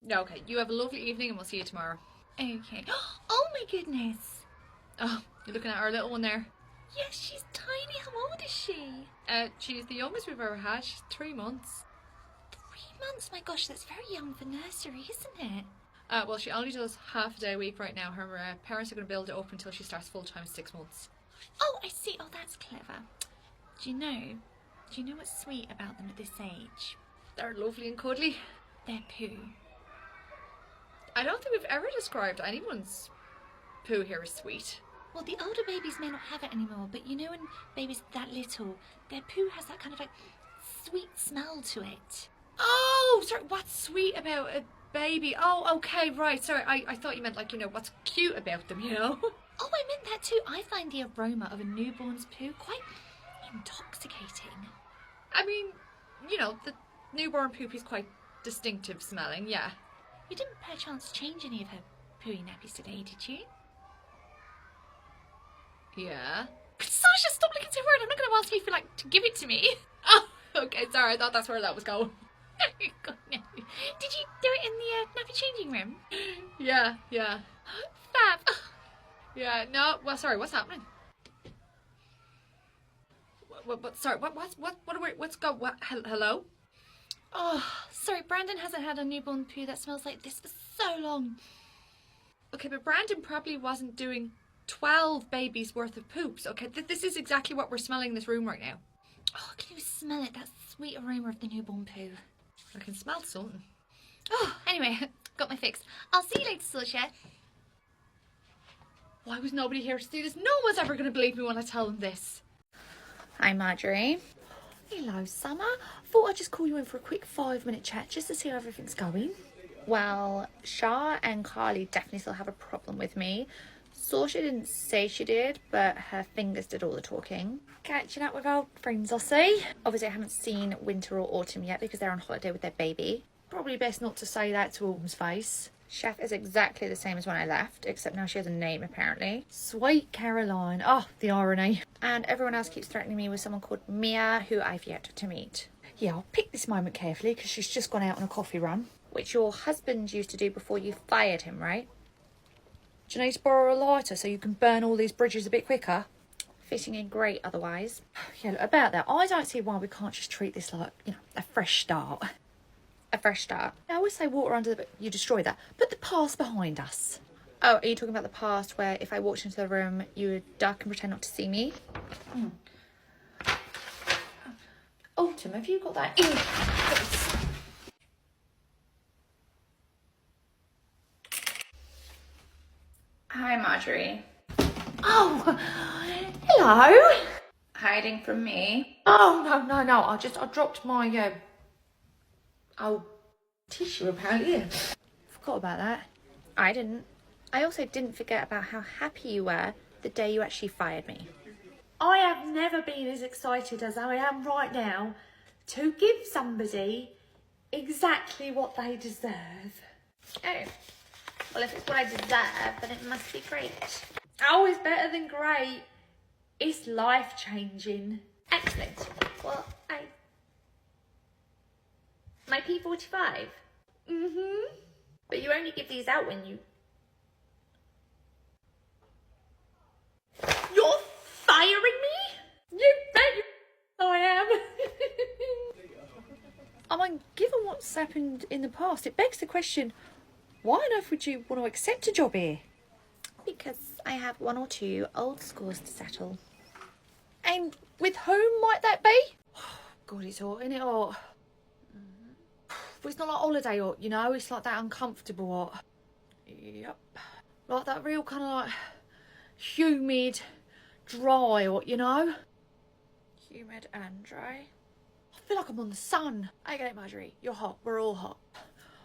No, okay. You have a lovely evening and we'll see you tomorrow. Okay. Oh my goodness. Oh, you're looking at our little one there. Yes, she's tiny. How old is she? She's the youngest we've ever had. She's 3 months. 3 months? My gosh, that's very young for nursery, isn't it? Well, she only does half a day a week right now. Her parents are going to build it up until she starts full time 6 months. Oh, I see. Oh, that's clever. Do you know? Do you know what's sweet about them at this age? They're lovely and cuddly. Their poo. I don't think we've ever described anyone's poo here as sweet. Well, the older babies may not have it anymore, but you know when babies are that little, their poo has that kind of like sweet smell to it. Oh, sorry. What's sweet about a baby? Oh, okay, right. Sorry, I thought you meant like, what's cute about them, Oh, I meant that too. I find the aroma of a newborn's poo quite intoxicating. I mean, the newborn poop is quite distinctive smelling, yeah. You didn't perchance change any of her pooey nappies today, did you? Yeah. Sasha, stop looking so worried. I'm not going to ask you to give it to me. Oh, okay, sorry. I thought that's where that was going. Oh, God, no. Did you do it in the nappy changing room? Yeah. Fab. Yeah, no, well, sorry, what's happening? Sorry, hello? Oh, sorry, Brandon hasn't had a newborn poo that smells like this for so long. Okay, but Brandon probably wasn't doing 12 babies worth of poops. Okay, this is exactly what we're smelling in this room right now. Oh, can you smell it? That sweet aroma of the newborn poo. I can smell something. Oh, anyway, got my fix. I'll see you later, Sasha. Why was nobody here to see this? No one's ever going to believe me when I tell them this. Hi, Marjorie. Hello, Summer. Thought I'd just call you in for a quick 5-minute chat just to see how everything's going. Well, Shah and Carly definitely still have a problem with me. Sasha didn't say she did, but her fingers did all the talking. Catching up with old friends, I see. Obviously, I haven't seen Winter or Autumn yet because they're on holiday with their baby. Probably best not to say that to Autumn's face. Chef is exactly the same as when I left, except now she has a name, apparently. Sweet Caroline. Oh, the irony. And everyone else keeps threatening me with someone called Mia, who I've yet to meet. Yeah, I'll pick this moment carefully because she's just gone out on a coffee run. Which your husband used to do before you fired him, right? Do you need to borrow a lighter so you can burn all these bridges a bit quicker? Fitting in great otherwise. Yeah, look, about that, I don't see why we can't just treat this like, a fresh start. A fresh start. I always say water under the... You destroy that. Put the past behind us. Oh, are you talking about the past where if I walked into the room, you would duck and pretend not to see me? Autumn, have you got that in? Hi, Marjorie. Oh, hello. Hiding from me? Oh, no. I dropped my, tissue apparently. Yeah. Forgot about that. I didn't. I also didn't forget about how happy you were the day you actually fired me. I have never been as excited as I am right now to give somebody exactly what they deserve. Oh. Well, if it's what I deserve, then it must be great. Oh, it's better than great. It's life-changing. Excellent. Well, My P45? Mm-hmm. But you only give these out when you... You're firing me? You bet I am. I mean, given what's happened in the past, it begs the question, why on earth would you want to accept a job here? Because I have 1 or 2 old scores to settle. And with whom might that be? God, it's hot, isn't it hot? But it's not like holiday hot, it's like that uncomfortable hot. Yep. Like that real kind of like humid, dry hot, Humid and dry. I feel like I'm on the sun. I get it, Marjorie. You're hot. We're all hot.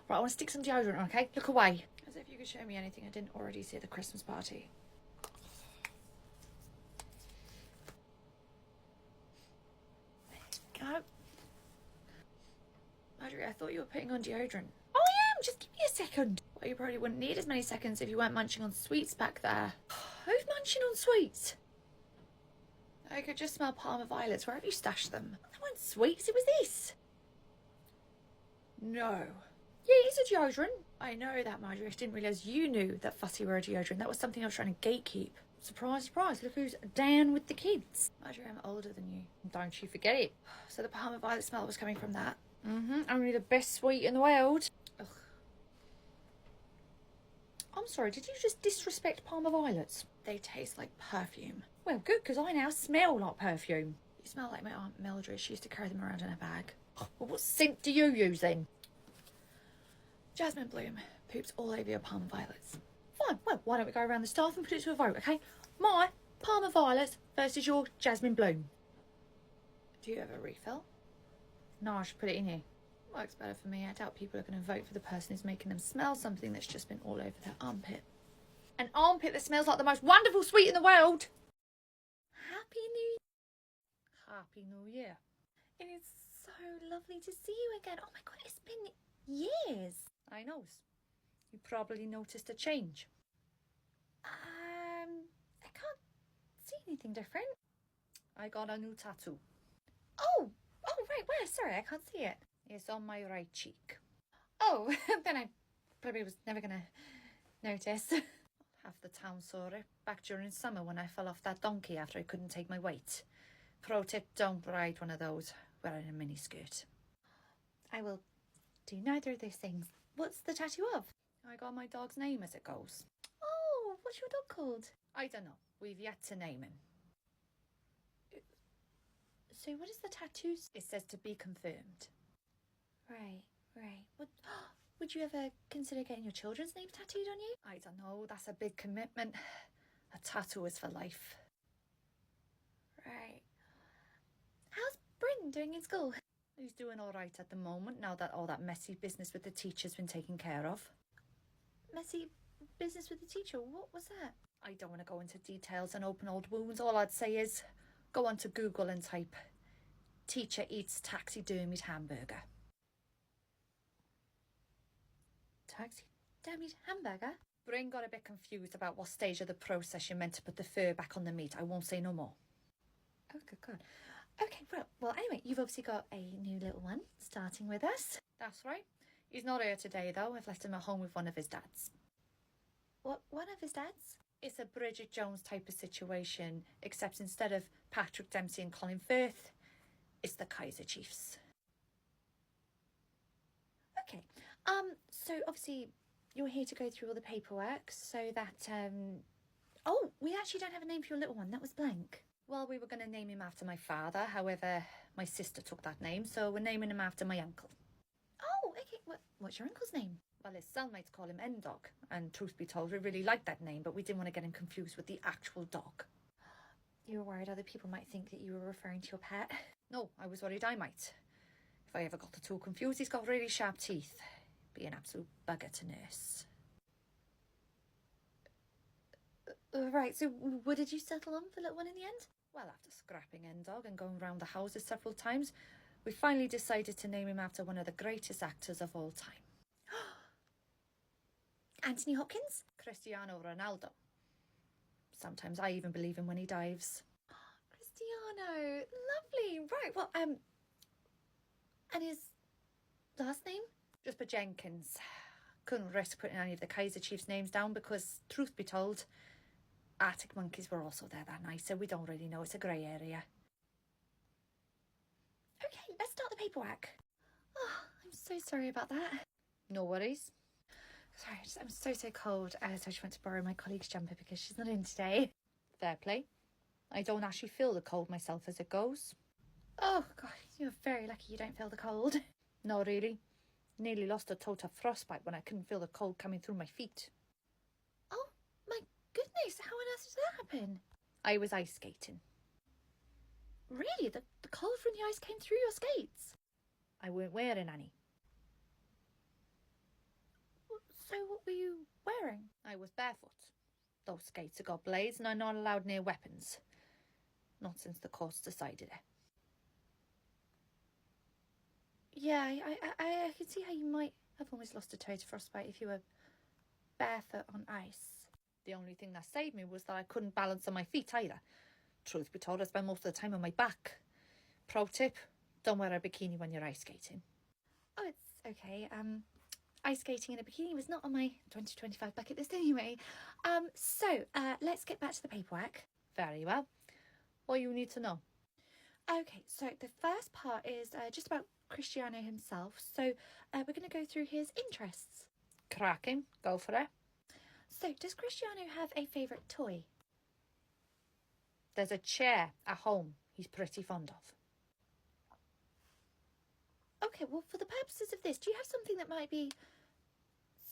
Right, I want to stick some deodorant on, okay? Look away. As if you could show me anything I didn't already see at the Christmas party. Go. Marjorie, I thought you were putting on deodorant. I am. Just give me a second. Well, you probably wouldn't need as many seconds if you weren't munching on sweets back there. Who's munching on sweets? I could just smell Parma violets. Where have you stashed them? That weren't sweets. It was this. No. Yeah, it's a deodorant. I know that, Marjorie. I didn't realise you knew that Fussy were a deodorant. That was something I was trying to gatekeep. Surprise, surprise. Look who's down with the kids. Marjorie, I'm older than you. Don't you forget it. So the Parma Violet smell was coming from that. Only the best sweet in the world. Ugh. I'm sorry, did you just disrespect Parma Violets? They taste like perfume. Well, good, because I now smell like perfume. You smell like my Aunt Mildred. She used to carry them around in a bag. Well, what scent do you use then? Jasmine Bloom poops all over your Parma Violets. Fine, well, why don't we go around the staff and put it to a vote, okay? My Parma Violets versus your Jasmine Bloom. Do you have a refill? No, I should put it in here. Works better for me. I doubt people are going to vote for the person who's making them smell something that's just been all over their armpit. An armpit that smells like the most wonderful sweet in the world. Happy New Year. Happy New Year. It is so lovely to see you again. Oh my God, it's been years. I know. You probably noticed a change. I can't see anything different. I got a new tattoo. Oh, right, where? Sorry, I can't see it. It's on my right cheek. Oh, then I probably was never gonna notice. Half the town saw it back during summer when I fell off that donkey after I couldn't take my weight. Pro tip, don't ride one of those wearing a miniskirt. I will do neither of those things. What's the tattoo of? I got my dog's name as it goes. Oh, what's your dog called? I don't know. We've yet to name him. So what is the tattoo? It says to be confirmed. Right. Would you ever consider getting your children's name tattooed on you? I don't know. That's a big commitment. A tattoo is for life. Right. How's Bryn doing in school? He's doing all right at the moment, now that all that messy business with the teacher's been taken care of. Messy business with the teacher? What was that? I don't want to go into details and open old wounds. All I'd say is go onto Google and type teacher eats taxidermied hamburger. Taxidermied hamburger? Bryn got a bit confused about what stage of the process you meant to put the fur back on the meat. I won't say no more. Oh, good God. Okay, well, anyway, you've obviously got a new little one starting with us. That's right. He's not here today, though. I've left him at home with one of his dads. What, one of his dads? It's a Bridget Jones type of situation, except instead of Patrick Dempsey and Colin Firth, it's the Kaiser Chiefs. Okay, so obviously you're here to go through all the paperwork so that, oh, we actually don't have a name for your little one. That was blank. Well, we were going to name him after my father. However, my sister took that name, so we're naming him after my uncle. Oh, okay. What's your uncle's name? Well, his cellmates call him N-Dog, and truth be told, we really liked that name, but we didn't want to get him confused with the actual dog. You were worried other people might think that you were referring to your pet? No, I was worried I might. If I ever got the two confused, he's got really sharp teeth. Be an absolute bugger to nurse. Right, so what did you settle on for little one in the end? Well, after scrapping N-Dog and going round the houses several times, we finally decided to name him after one of the greatest actors of all time. Anthony Hopkins? Cristiano Ronaldo. Sometimes I even believe him when he dives. Cristiano, lovely. Right, well, and his last name? Just put Jenkins. Couldn't risk putting any of the Kaiser Chiefs' names down because, truth be told, Arctic Monkeys were also there that night, so we don't really know. It's a grey area. Okay, let's start the paperwork. Oh, I'm so sorry about that. No worries. Sorry, I'm so cold. So I just went to borrow my colleague's jumper because she's not in today. Fair play. I don't actually feel the cold myself as it goes. Oh, God, you're very lucky you don't feel the cold. No, really. Nearly lost a toe to frostbite when I couldn't feel the cold coming through my feet. Oh, my goodness, how on earth did that happen? I was ice skating. Really? The cold from the ice came through your skates? I weren't wearing any. So what were you wearing? I was barefoot. Those skates have got blades and are not allowed near weapons. Not since the courts decided it. Yeah, I can see how you might have almost lost a toe to frostbite if you were barefoot on ice. The only thing that saved me was that I couldn't balance on my feet either. Truth be told, I spend most of the time on my back. Pro tip, don't wear a bikini when you're ice skating. Oh, it's okay. Ice skating in a bikini was not on my 2025 bucket list anyway. So let's get back to the paperwork. Very well. What you need to know? Okay, so the first part is just about Cristiano himself. So we're going to go through his interests. Cracking. Go for it. So does Cristiano have a favourite toy? There's a chair at home he's pretty fond of. Okay, well, for the purposes of this, do you have something that might be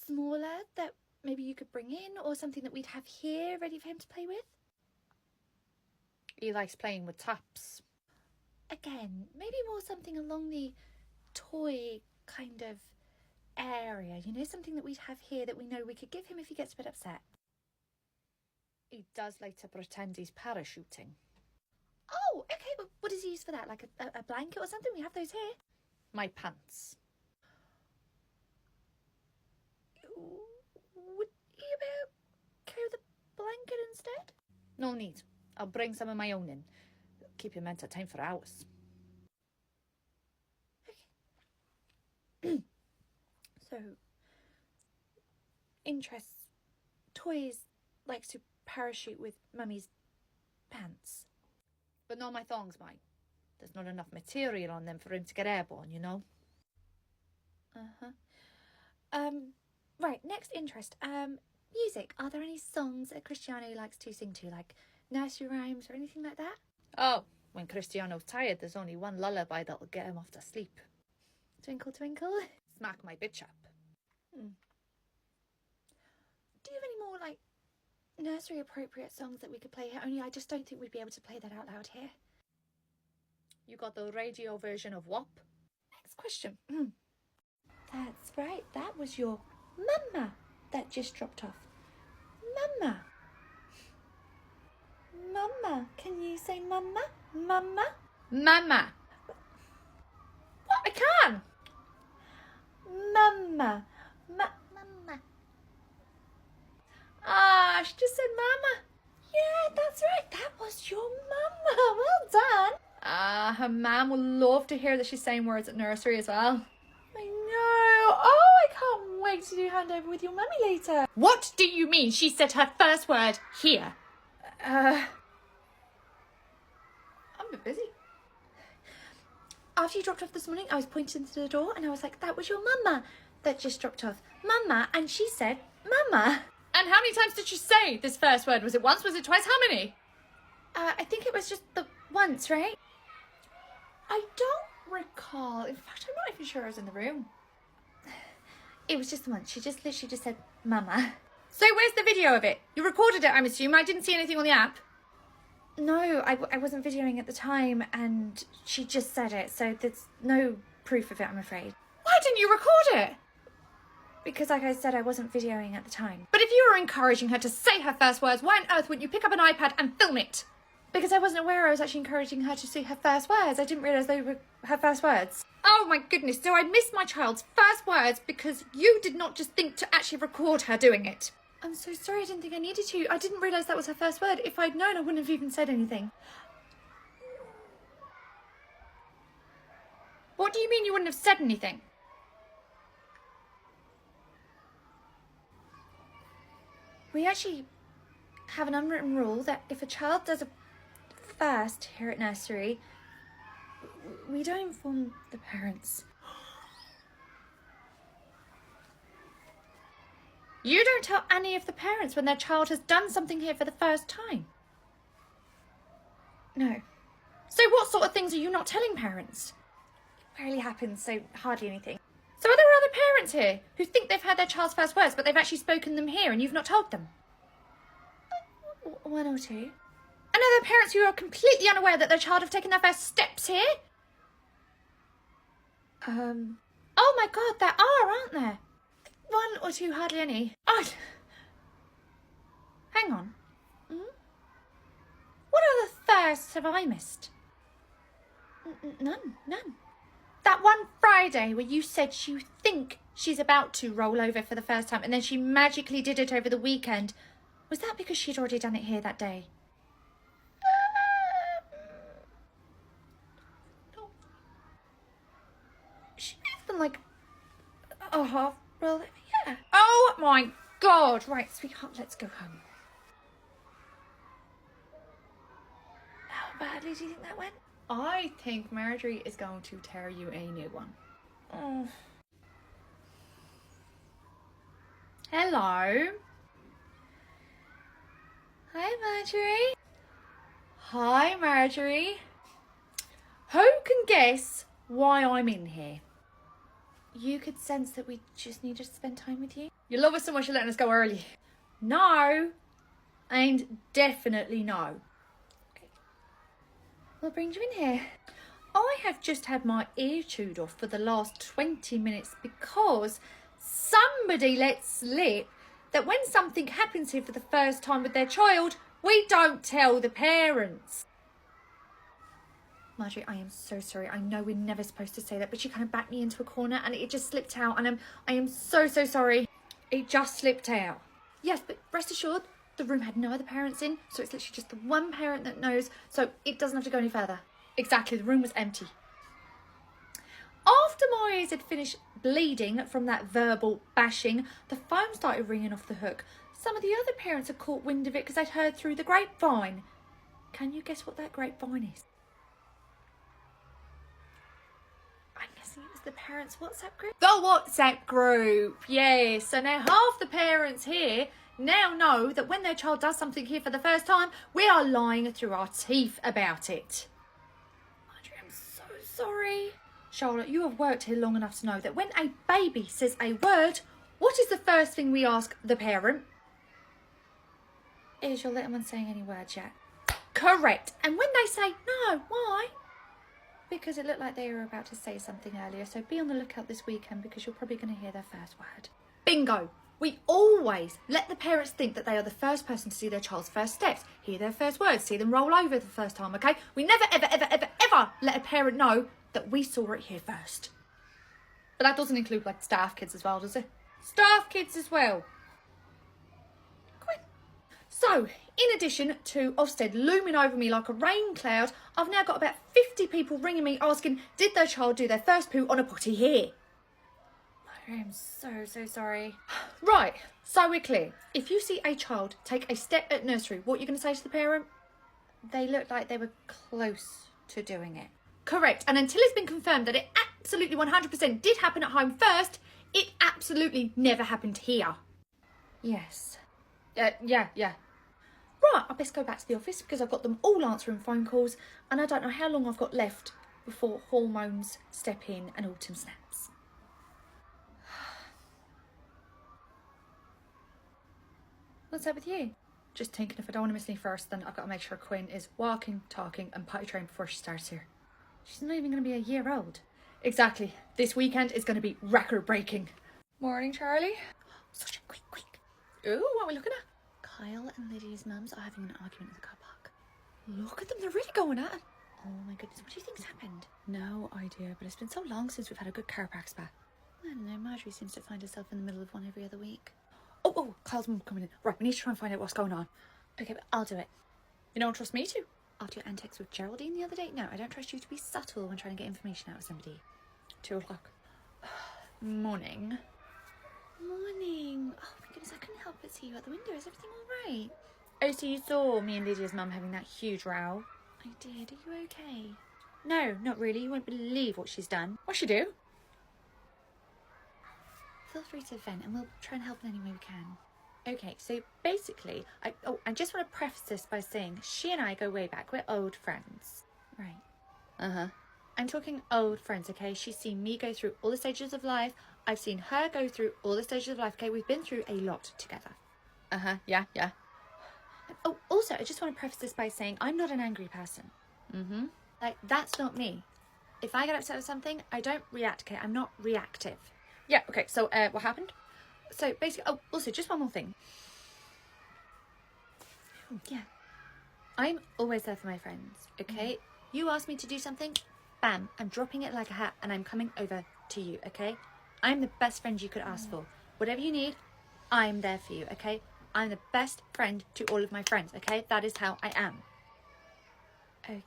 smaller that maybe you could bring in, or something that we'd have here ready for him to play with? He likes playing with taps. Again, maybe more something along the toy kind of area, you know, something that we'd have here that we know we could give him if he gets a bit upset. He does like to pretend he's parachuting. Oh, okay, but what does he use for that? Like a blanket or something? We have those here. My pants. Would he about carry the blanket instead? No need. I'll bring some of my own in. Keep him entertained for hours. Okay. So, interests, toys, likes to parachute with Mummy's pants. But not my thongs, mate. There's not enough material on them for him to get airborne, you know? Right, next interest. Music. Are there any songs that Cristiano likes to sing to, like nursery rhymes or anything like that? Oh, when Cristiano's tired, there's only one lullaby that'll get him off to sleep. Twinkle, twinkle. Smack my bitch up. Do you have any more, like, nursery appropriate songs that we could play here? Only I just don't think we'd be able to play that out loud here. You got the radio version of WAP? Next question. That's right, that was your mama that just dropped off. Mama. Mama. Can you say mama? Mama? Mama! What? I can! Mama. Mama. Ah, she just said mama. Yeah, that's right. That was your mama. Well done. Her mum will love to hear that she's saying words at nursery as well. I know. Oh, I can't wait to do handover with your mummy later. What do you mean she said her first word here? I'm a bit busy. After you dropped off this morning, I was pointing to the door and I was like, that was your mama that just dropped off. Mama. And she said, mama. And how many times did she say this first word? Was it once? Was it twice? How many? I think it was just the once, right? I don't recall. In fact, I'm not even sure I was in the room. It was just the once. She just literally just said, mama. So where's the video of it? You recorded it, I'm assuming. I didn't see anything on the app. No, I wasn't videoing at the time and she just said it. So there's no proof of it, I'm afraid. Why didn't you record it? Because like I said, I wasn't videoing at the time. But if you were encouraging her to say her first words, why on earth wouldn't you pick up an iPad and film it? Because I wasn't aware I was actually encouraging her to say her first words. I didn't realise they were her first words. Oh my goodness, so I missed my child's first words because you did not just think to actually record her doing it. I'm so sorry, I didn't think I needed to. I didn't realise that was her first word. If I'd known, I wouldn't have even said anything. What do you mean you wouldn't have said anything? We actually have an unwritten rule that if a child does a first here at nursery, we don't inform the parents. You don't tell any of the parents when their child has done something here for the first time. No. So what sort of things are you not telling parents? It rarely happens, so hardly anything. So are there other parents here who think they've heard their child's first words, but they've actually spoken them here and you've not told them? One or two. And are there parents who are completely unaware that their child have taken their first steps here? Oh my God, there are, aren't there? One or two, hardly any. Oh, hang on. What other firsts have I missed? None. That one Friday where you said you think she's about to roll over for the first time and then she magically did it over the weekend. Was that because she'd already done it here that day? She may have done like a half roll over, yeah. Oh my God. Right, sweetheart, let's go home. How badly do you think that went? I think Marjorie is going to tear you a new one. Oh. Hello. Hi, Marjorie. Hi, Marjorie. Who can guess why I'm in here? You could sense that we just needed to spend time with you. You love us so much you're letting us go early. No, and definitely no. What brings you in here? I have just had my ear chewed off for the last 20 minutes because somebody let slip that when something happens here for the first time with their child, we don't tell the parents. Marjorie, I am so sorry. I know we're never supposed to say that, but you kind of backed me into a corner and it just slipped out, and I am so sorry. It just slipped out. Yes, but rest assured, the room had no other parents in, so it's literally just the one parent that knows, so it doesn't have to go any further. Exactly, the room was empty. After my ears had finished bleeding from that verbal bashing, the phone started ringing off the hook. Some of the other parents had caught wind of it because they'd heard through the grapevine. Can you guess what that grapevine is? I'm guessing it was the parents' WhatsApp group. The WhatsApp group, yes. So now half the parents here now know that when their child does something here for the first time, we are lying through our teeth about it. Marjorie, I'm so sorry. Charlotte, you have worked here long enough to know that when a baby says a word, what is the first thing we ask the parent? Is your little one saying any words yet? Correct. And when they say no, why? Because it looked like they were about to say something earlier, so be on the lookout this weekend because you're probably going to hear their first word. Bingo. We always let the parents think that they are the first person to see their child's first steps, hear their first words, see them roll over the first time, okay? We never, ever let a parent know that we saw it here first. But that doesn't include, like, staff kids as well, does it? Staff kids as well. So, in addition to Ofsted looming over me like a rain cloud, I've now got about 50 people ringing me asking, did their child do their first poo on a potty here? I'm so sorry. Right, so we're clear. If you see a child take a step at nursery, what are you going to say to the parent? They looked like they were close to doing it. Correct, and until it's been confirmed that it absolutely 100% did happen at home first, it absolutely never happened here. Yes. Yeah. Right, I best go back to the office because I've got them all answering phone calls and I don't know how long I've got left before hormones step in and autumn snaps. What's up with you? Just thinking if I don't want to miss any first, then I've got to make sure Quinn is walking, talking and potty trained before she starts here. She's not even going to be a year old. Exactly. This weekend is going to be record breaking. Morning, Charlie. Such a quick. Ooh, what are we looking at? Kyle and Lydia's mums are having an argument in the car park. Look at them, they're really going at it. Oh my goodness, what do you think's happened? No idea, but it's been so long since we've had a good car park spa. I don't know, Marjorie seems to find herself in the middle of one every other week. Oh, Kyle's mum coming in. Right, we need to try and find out what's going on. Okay, but I'll do it. You don't trust me to? After your antics with Geraldine the other day? No, I don't trust you to be subtle when trying to get information out of somebody. 2 o'clock. Morning. Morning. Oh my goodness, I couldn't help but see you at the window. Is everything all right? Oh, so you saw me and Lydia's mum having that huge row? I did. Are you okay? No, not really. You won't believe what she's done. What'd she do? Feel free to vent and we'll try and help in any way we can. Okay, so basically, I just want to preface this by saying she and I go way back. We're old friends. Right. Uh-huh. I'm talking old friends, okay? She's seen me go through all the stages of life. I've seen her go through all the stages of life, okay? We've been through a lot together. Uh-huh, yeah. Oh, also, I just want to preface this by saying I'm not an angry person. Mm-hmm. Like, that's not me. If I get upset with something, I don't react, okay? I'm not reactive. Yeah, okay, so, what happened? So, basically, oh, also, just one more thing. Yeah. I'm always there for my friends, okay? You ask me to do something, bam, I'm dropping it like a hat and I'm coming over to you, okay? I'm the best friend you could ask for. Whatever you need, I'm there for you, okay? I'm the best friend to all of my friends, okay? That is how I am. Okay.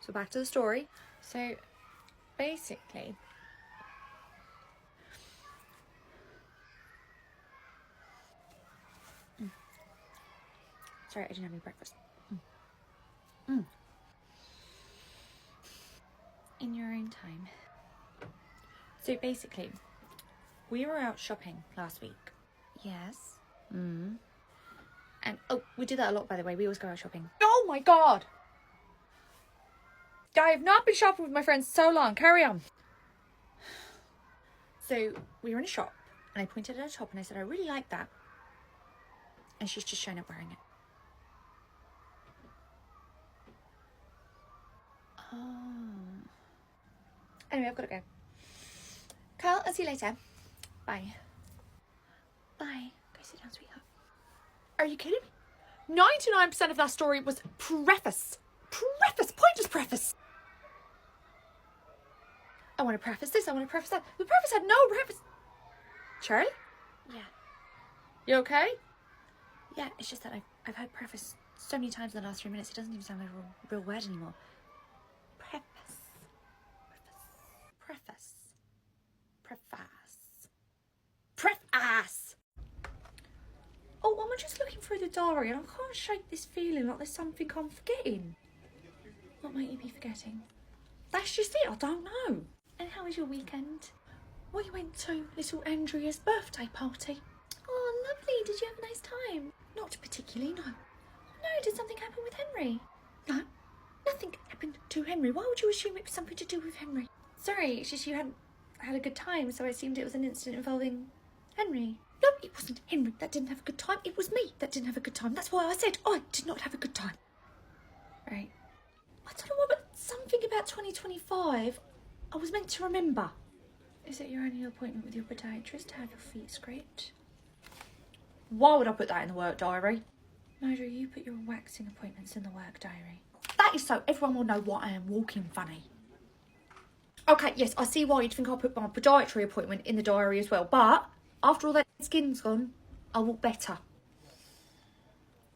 So back to the story. So basically, Sorry, I didn't have any breakfast. In your own time. So basically, we were out shopping last week. Yes. And we do that a lot, by the way. We always go out shopping. Oh my god! I have not been shopping with my friends so long. Carry on. So we were in a shop, and I pointed at a top, and I said, I really like that. And she's just shown up wearing it. Anyway, I've got to go. Carl, I'll see you later. Bye. Bye. Go sit down, sweetheart. Are you kidding me? 99% of that story was preface. Pointless preface. I want to preface this, I want to preface that. The preface had no preface. Charlie? Yeah. You okay? Yeah, it's just that I've heard preface so many times in the last 3 minutes, it doesn't even sound like a real word anymore. Preface. Oh, I'm just looking through the diary and I can't shake this feeling like there's something I'm forgetting. What might you be forgetting? That's just it, I don't know. And how was your weekend? We went to little Andrea's birthday party. Oh, lovely. Did you have a nice time? Not particularly, no. No, did something happen with Henry? No, nothing happened to Henry. Why would you assume it was something to do with Henry? Sorry, it's just you hadn't had a good time, so I assumed it was an incident involving Henry. No, it wasn't Henry that didn't have a good time. It was me that didn't have a good time. That's why I said I did not have a good time. Right. I don't know what, but something about 2025 I was meant to remember. Is it your annual appointment with your podiatrist to have your feet scraped? Why would I put that in the work diary? Marjorie, you put your waxing appointments in the work diary. That is so everyone will know why I am walking funny. Okay, yes, I see why you'd think I'll put my podiatry appointment in the diary as well, but after all that skin's gone, I walk better.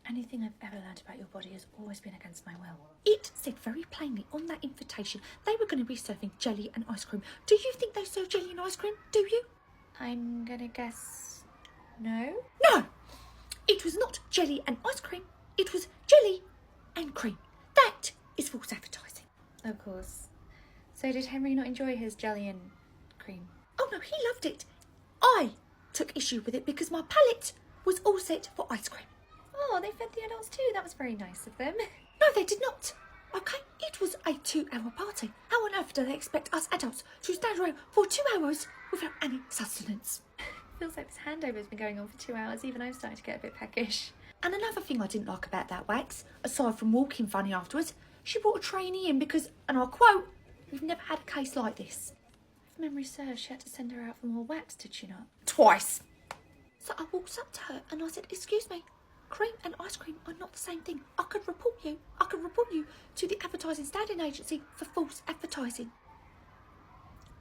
Anything I've ever learned about your body has always been against my will. It said very plainly on that invitation they were going to be serving jelly and ice cream. Do you think they serve jelly and ice cream? Do you? I'm gonna guess no. No! It was not jelly and ice cream. It was jelly and cream. That is false advertising. Of course. So did Henry not enjoy his jelly and cream? Oh no, he loved it. I took issue with it because my palate was all set for ice cream. Oh, they fed the adults too. That was very nice of them. No, they did not. Okay, it was a 2-hour party. How on earth do they expect us adults to stand around for 2 hours without any sustenance? Feels like this handover's been going on for 2 hours. Even I'm starting to get a bit peckish. And another thing I didn't like about that wax, aside from walking funny afterwards, she brought a trainee in because, and I'll quote, "We've never had a case like this." If memory serves, she had to send her out for more wax, did she not? Twice. So I walked up to her and I said, "Excuse me, cream and ice cream are not the same thing. I could report you to the Advertising Standing Agency for false advertising."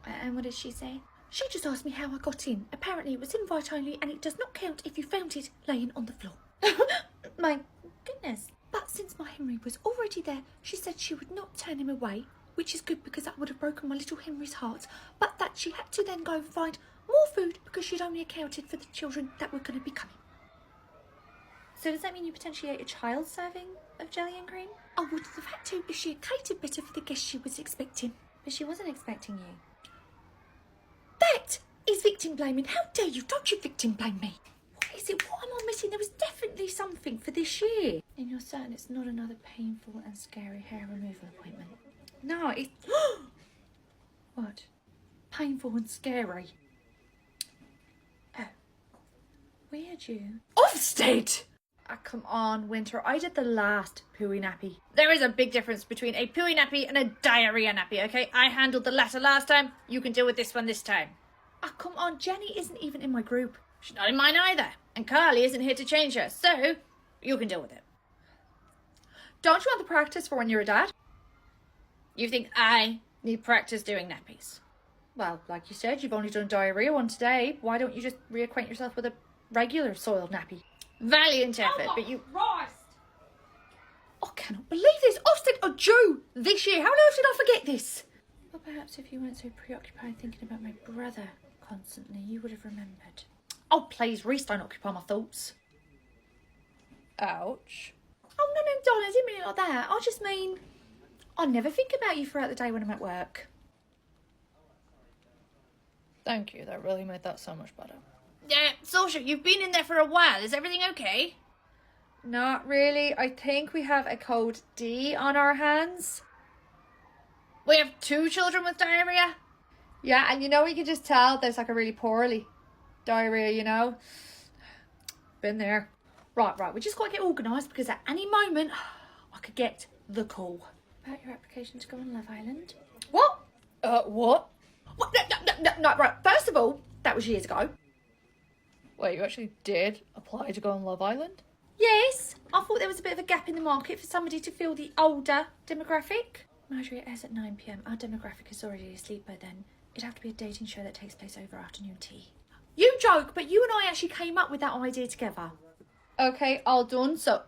And what did she say? She just asked me how I got in. Apparently it was invite only and it does not count if you found it laying on the floor. My goodness. But since my Henry was already there, she said she would not turn him away, which is good because that would have broken my little Henry's heart, but that she had to then go and find more food because she'd only accounted for the children that were going to be coming. So does that mean you potentially ate a child's serving of jelly and cream? I would have had to if she had catered better for the guests she was expecting. But she wasn't expecting you. That is victim blaming. How dare you? Don't you victim blame me. What is it? What am I missing? There was definitely something for this year. And you're certain it's not another painful and scary hair removal appointment? No, it's... What? painful and scary. Oh. Weird you. Ofsted! Ah, come on, Winter. I did the last pooey nappy. There is a big difference between a pooey nappy and a diarrhea nappy, okay? I handled the latter last time. You can deal with this one this time. Ah, come on. Jenny isn't even in my group. She's not in mine either. And Carly isn't here to change her, so you can deal with it. Don't you want the practice for when you're a dad? You think I need practice doing nappies? Well, like you said, you've only done a diarrhea one today. Why don't you just reacquaint yourself with a regular soiled nappy? Valiant effort, but you... Christ! I cannot believe this. Ofsted are due this year. How on earth did I forget this? Well, perhaps if you weren't so preoccupied thinking about my brother constantly, you would have remembered. Oh, please, Reese, don't occupy my thoughts. Ouch. Oh, no, darling, I didn't mean it like that. I just mean, I never think about you throughout the day when I'm at work. Thank you, that really made that so much better. Saoirse, you've been in there for a while. Is everything okay? Not really. I think we have a cold D on our hands. We have 2 children with diarrhea. Yeah, and you know, you can just tell there's like a really poorly diarrhea, you know. Been there. Right, we just got to get organised because at any moment I could get the call. About your application to go on Love Island. What? What? What? No, right. First of all, that was years ago. Wait, you actually did apply to go on Love Island? Yes, I thought there was a bit of a gap in the market for somebody to fill the older demographic. Marjorie, it airs at 9 p.m. Our demographic is already asleep by then. It'd have to be a dating show that takes place over afternoon tea. You joke, but you and I actually came up with that idea together. Okay, all done, so...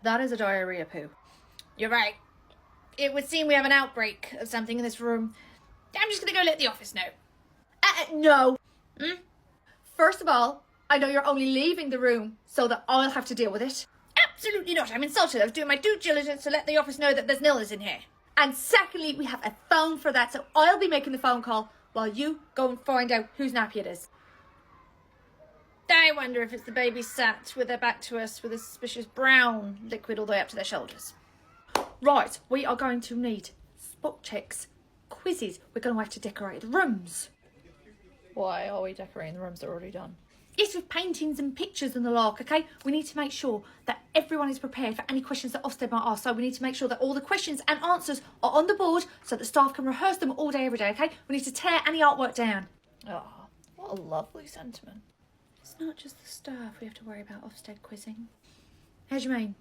That is a diarrhea poo. You're right. It would seem we have an outbreak of something in this room. I'm just going to go let the office know. No. First of all, I know you're only leaving the room so that I'll have to deal with it. Absolutely not. I'm insulted. I was doing my due diligence to let the office know that there's nillers in here. And secondly, we have a phone for that, so I'll be making the phone call while you go and find out whose nappy it is. I wonder if it's the baby sat with their back to us with a suspicious brown liquid all the way up to their shoulders. Right, we are going to need spot checks, quizzes. We're going to have to decorate the rooms. Why are we decorating the rooms that are already done? Yes, with paintings and pictures and the like, okay? We need to make sure that everyone is prepared for any questions that Ofsted might ask. So we need to make sure that all the questions and answers are on the board so that staff can rehearse them all day, every day, okay? We need to tear any artwork down. Oh, what a lovely sentiment. It's not just the staff we have to worry about Ofsted quizzing. How do you mean?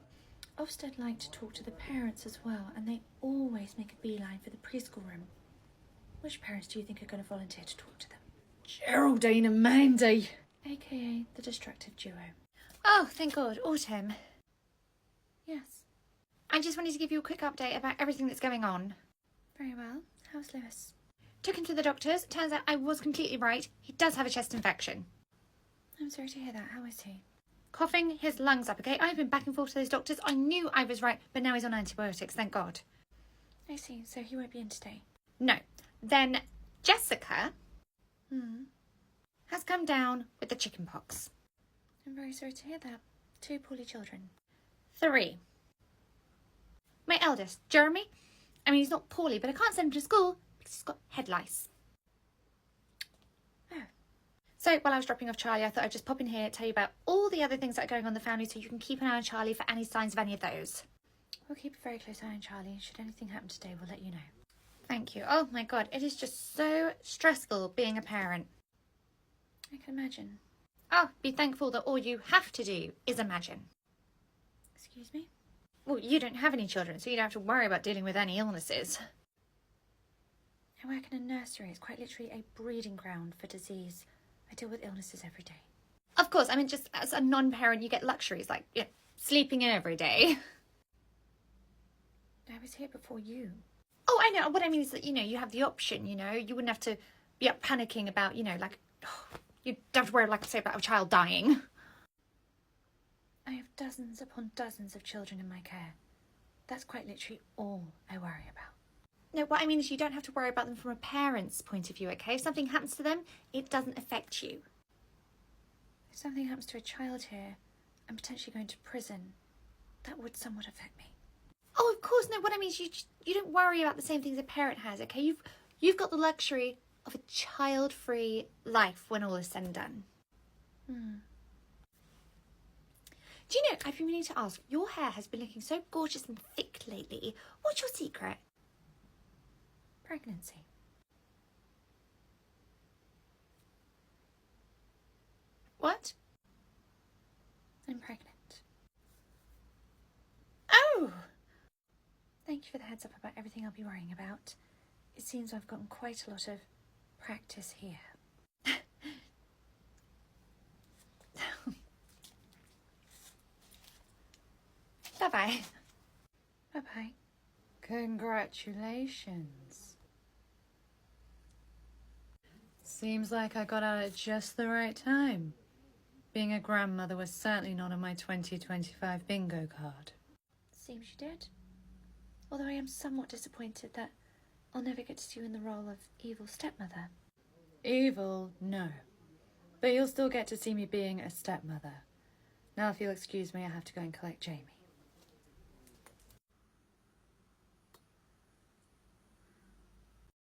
Ofsted like to talk to the parents as well, and they always make a beeline for the preschool room. Which parents do you think are going to volunteer to talk to them? Geraldine and Mandy. AKA the destructive duo. Oh, thank God. Autumn. Yes. I just wanted to give you a quick update about everything that's going on. Very well. How's Lewis? Took him to the doctors. Turns out I was completely right. He does have a chest infection. I'm sorry to hear that. How is he? Coughing his lungs up, okay? I've been back and forth to those doctors. I knew I was right, but now he's on antibiotics, thank God. I see. So he won't be in today. No. Then Jessica has come down with the chicken pox. I'm very sorry to hear that. 2 poorly children. 3. My eldest, Jeremy. I mean, he's not poorly, but I can't send him to school because he's got head lice. Oh. So while I was dropping off Charlie, I thought I'd just pop in here, tell you about all the other things that are going on in the family so you can keep an eye on Charlie for any signs of any of those. We'll keep a very close eye on Charlie. Should anything happen today, we'll let you know. Thank you. Oh my God, it is just so stressful being a parent. I can imagine. Oh, be thankful that all you have to do is imagine. Excuse me? Well, you don't have any children, so you don't have to worry about dealing with any illnesses. I work in a nursery. It's quite literally a breeding ground for disease. I deal with illnesses every day. Of course, I mean, just as a non-parent, you get luxuries like sleeping in every day. I was here before you. Oh, I know. What I mean is that, you have the option, you wouldn't have to be up panicking about, like, you don't have to worry, like I say, about a child dying. I have dozens upon dozens of children in my care. That's quite literally all I worry about. No, what I mean is you don't have to worry about them from a parent's point of view, okay? If something happens to them, it doesn't affect you. If something happens to a child here, and potentially going to prison, that would somewhat affect me. Oh, of course. No, what I mean is you don't worry about the same things a parent has, okay? You've got the luxury of a child-free life when all is said and done. Do you know, I've been meaning to ask, your hair has been looking so gorgeous and thick lately. What's your secret? Pregnancy. What? I'm pregnant. Oh! Thank you for the heads up about everything I'll be worrying about. It seems I've gotten quite a lot of practice here. Bye-bye. Bye-bye. Congratulations. Seems like I got out at just the right time. Being a grandmother was certainly not on my 2025 bingo card. Seems you did. Although I am somewhat disappointed that I'll never get to see you in the role of evil stepmother. Evil, no. But you'll still get to see me being a stepmother. Now, if you'll excuse me, I have to go and collect Jamie.